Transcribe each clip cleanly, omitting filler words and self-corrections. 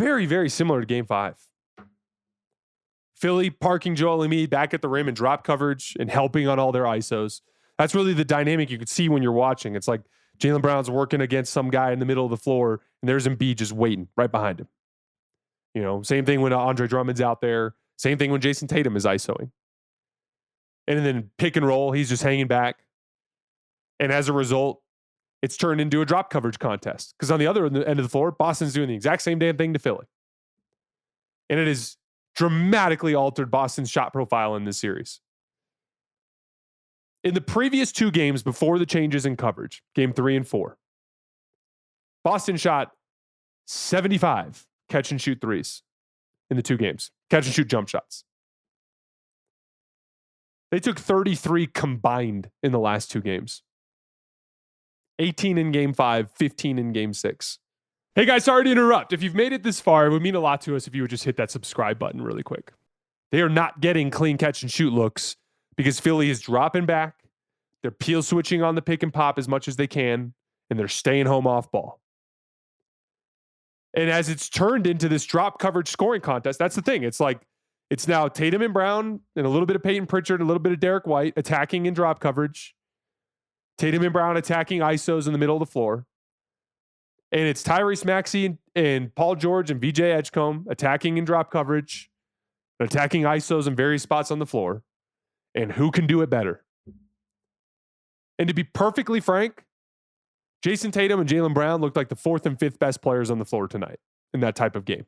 very, very similar to game 5. Philly parking Joel Embiid back at the rim and drop coverage and helping on all their ISOs. That's really the dynamic you could see when you're watching. It's like Jaylen Brown's working against some guy in the middle of the floor, and there's Embiid just waiting right behind him. You know, same thing when Andre Drummond's out there. Same thing when Jayson Tatum is ISOing. And then pick and roll, he's just hanging back. And as a result, it's turned into a drop coverage contest. Because on the other end of the floor, Boston's doing the exact same damn thing to Philly. And it has dramatically altered Boston's shot profile in this series. In the previous 2 games before the changes in coverage, game 3 and 4, Boston shot 75 catch and shoot threes in the 2 games. Catch and shoot jump shots. They took 33 combined in the last 2 games. 18 in game 5, 15 in game 6. Hey guys, sorry to interrupt. If you've made it this far, it would mean a lot to us if you would just hit that subscribe button really quick. They are not getting clean catch and shoot looks because Philly is dropping back. They're peel switching on the pick and pop as much as they can, and they're staying home off ball. And as it's turned into this drop coverage scoring contest, that's the thing. It's like, it's now Tatum and Brown and a little bit of Peyton Pritchard, a little bit of Derek White attacking in drop coverage. Tatum and Brown attacking ISOs in the middle of the floor. And it's Tyrese Maxey and Paul George and VJ Edgecombe attacking in drop coverage, attacking ISOs in various spots on the floor. And who can do it better? And to be perfectly frank, Jayson Tatum and Jaylen Brown looked like the 4th and 5th best players on the floor tonight in that type of game.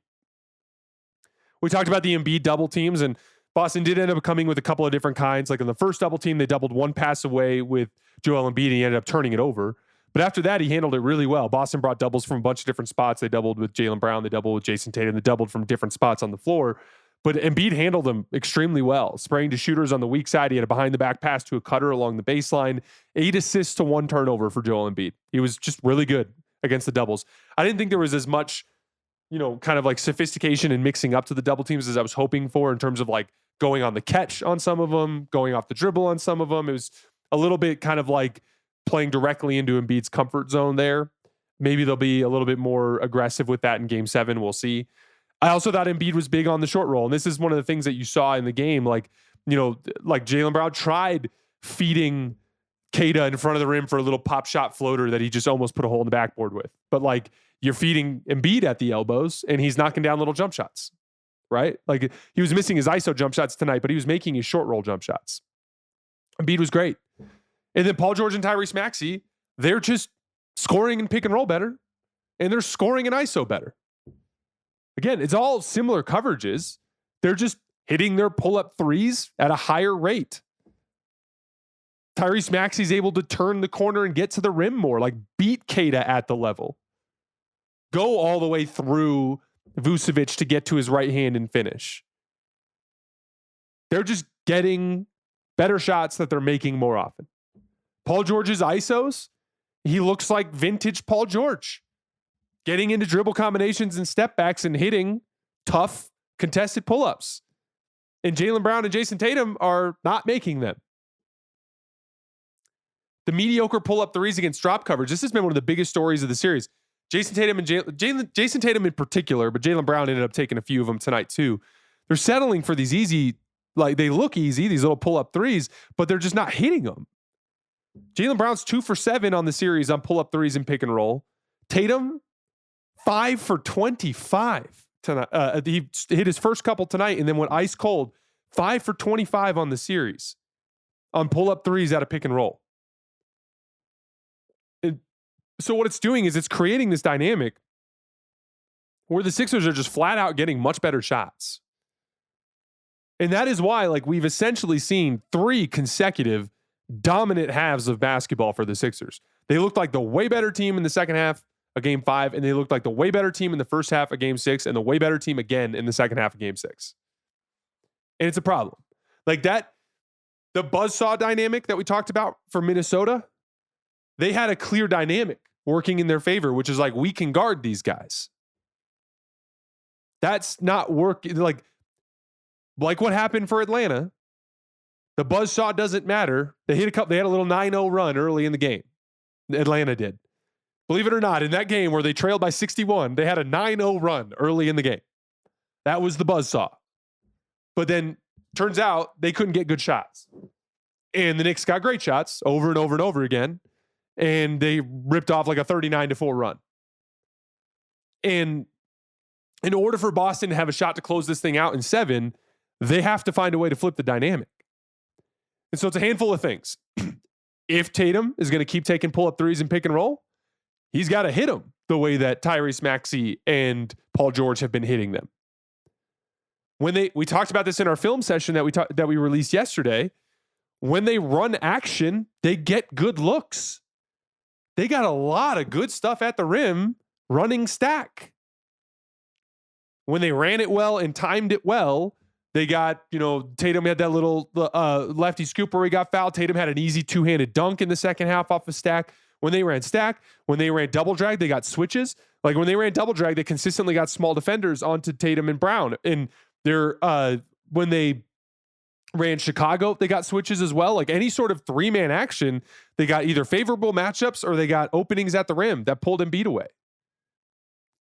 We talked about the Embiid double teams, and Boston did end up coming with a couple of different kinds. Like in the first double team, they doubled one pass away with Joel Embiid, and he ended up turning it over. But after that, he handled it really well. Boston brought doubles from a bunch of different spots. They doubled with Jaylen Brown. They doubled with Jayson Tatum. They doubled from different spots on the floor. But Embiid handled them extremely well, spraying to shooters on the weak side. He had a behind-the-back pass to a cutter along the baseline. 8 assists to 1 turnover for Joel Embiid. He was just really good against the doubles. I didn't think there was as much, kind of like sophistication and mixing up to the double teams as I was hoping for in terms of like going on the catch on some of them, going off the dribble on some of them. It was a little bit kind of like playing directly into Embiid's comfort zone there. Maybe they'll be a little bit more aggressive with that in game 7. We'll see. I also thought Embiid was big on the short roll. And this is one of the things that you saw in the game. Like Jaylen Brown tried feeding Keita in front of the rim for a little pop shot floater that he just almost put a hole in the backboard with. But like you're feeding Embiid at the elbows and he's knocking down little jump shots, right? Like he was missing his ISO jump shots tonight, but he was making his short roll jump shots. Embiid was great. And then Paul George and Tyrese Maxey, they're just scoring and pick and roll better. And they're scoring and ISO better. Again, it's all similar coverages. They're just hitting their pull-up threes at a higher rate. Tyrese Maxey's able to turn the corner and get to the rim more, like beat Keita at the level. Go all the way through Vucevic to get to his right hand and finish. They're just getting better shots that they're making more often. Paul George's ISOs, he looks like vintage Paul George. Getting into dribble combinations and step backs and hitting tough contested pull-ups. And Jaylen Brown and Jayson Tatum are not making them. The mediocre pull-up threes against drop coverage. This has been one of the biggest stories of the series. Jayson Tatum and Jayson Tatum in particular, but Jaylen Brown ended up taking a few of them tonight too. They're settling for these easy, like they look easy, these little pull-up threes, but they're just not hitting them. Jaylen Brown's 2 for 7 on the series on pull-up threes and pick and roll. Tatum, 5 for 25 tonight. He hit his first couple tonight and then went ice cold. 5 for 25 on the series on pull-up threes out of pick and roll. So what it's doing is it's creating this dynamic where the Sixers are just flat out getting much better shots. And that is why, like, we've essentially seen 3 consecutive dominant halves of basketball for the Sixers. They looked like the way better team in the second half of game 5, and they looked like the way better team in the first half of game 6, and the way better team again in the second half of game 6. And it's a problem. Like that, the buzzsaw dynamic that we talked about for Minnesota, they had a clear dynamic working in their favor, which is like, we can guard these guys. That's not working. Like what happened for Atlanta. The buzzsaw doesn't matter. They had a little 9-0 run early in the game. Atlanta did. Believe it or not, in that game where they trailed by 61, they had a 9-0 run early in the game. That was the buzzsaw. But then turns out they couldn't get good shots. And the Knicks got great shots over and over and over again. And they ripped off like a 39-4 run. And in order for Boston to have a shot to close this thing out in 7, they have to find a way to flip the dynamic. And so it's a handful of things. If Tatum is going to keep taking pull-up threes and pick and roll, he's got to hit them the way that Tyrese Maxey and Paul George have been hitting them. We talked about this in our film session that we released yesterday. When they run action, they get good looks. They got a lot of good stuff at the rim running stack. When they ran it well and timed it well, they got, Tatum had that little lefty scoop where he got fouled. Tatum had an easy two-handed dunk in the second half off of stack. When they ran stack, when they ran double drag, they got switches. Like when they ran double drag, they consistently got small defenders onto Tatum and Brown. And when they ran Chicago, they got switches as well. Like any sort of three-man action, they got either favorable matchups or they got openings at the rim that pulled Embiid away.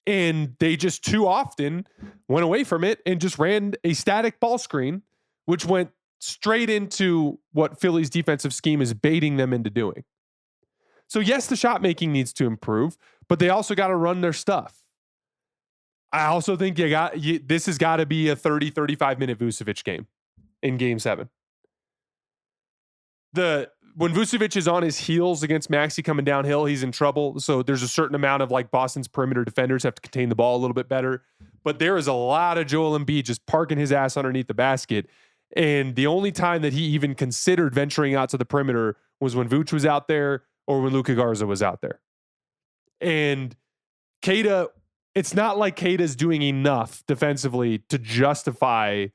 And they just too often went away from it and just ran a static ball screen, which went straight into what Philly's defensive scheme is baiting them into doing. So yes, the shot making needs to improve, but they also got to run their stuff. I also think this has got to be a 30-35 minute Vucevic game in game 7. When Vucevic is on his heels against Maxey coming downhill, he's in trouble. So there's a certain amount of like Boston's perimeter defenders have to contain the ball a little bit better. But there is a lot of Joel Embiid just parking his ass underneath the basket. And the only time that he even considered venturing out to the perimeter was when Vooch was out there or when Luka Garza was out there. And Keita, it's not like Keita's doing enough defensively to justify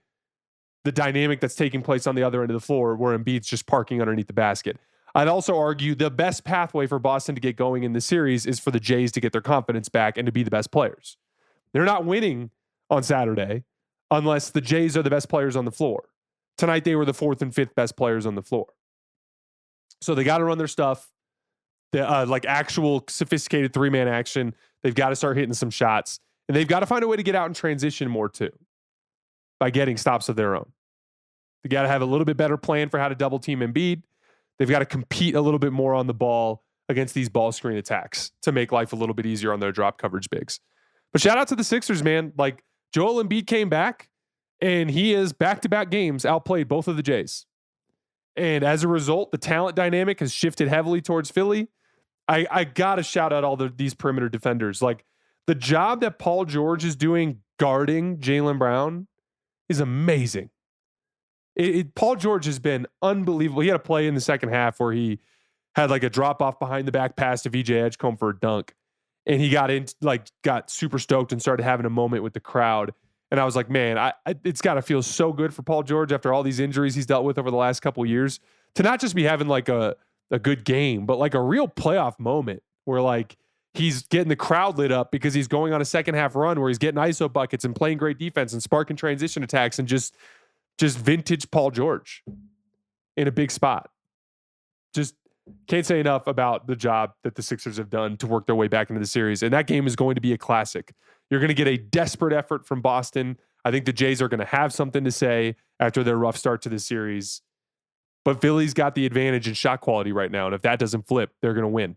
the dynamic that's taking place on the other end of the floor where Embiid's just parking underneath the basket. I'd also argue the best pathway for Boston to get going in this series is for the Jays to get their confidence back and to be the best players. They're not winning on Saturday unless the Jays are the best players on the floor. Tonight, they were the 4th and 5th best players on the floor. So they got to run their stuff. Like actual sophisticated three-man action. They've got to start hitting some shots. And they've got to find a way to get out and transition more too by getting stops of their own. They got to have a little bit better plan for how to double team Embiid. They've got to compete a little bit more on the ball against these ball screen attacks to make life a little bit easier on their drop coverage bigs. But shout out to the Sixers, man. Like Joel Embiid came back and he is back-to-back games outplayed both of the Jays. And as a result, the talent dynamic has shifted heavily towards Philly. I got to shout out all these perimeter defenders. Like the job that Paul George is doing guarding Jaylen Brown is amazing. Paul George has been unbelievable. He had a play in the second half where he had like a drop off behind the back pass to VJ Edgecombe for a dunk. And he got super stoked and started having a moment with the crowd. And I was like, man, it's got to feel so good for Paul George after all these injuries he's dealt with over the last couple of years to not just be having like a good game, but like a real playoff moment where like he's getting the crowd lit up because he's going on a second half run where he's getting ISO buckets and playing great defense and sparking transition attacks and just vintage Paul George in a big spot. Just can't say enough about the job that the Sixers have done to work their way back into the series. And that game is going to be a classic. You're going to get a desperate effort from Boston. I think the Jays are going to have something to say after their rough start to the series. But Philly's got the advantage in shot quality right now. And if that doesn't flip, they're going to win.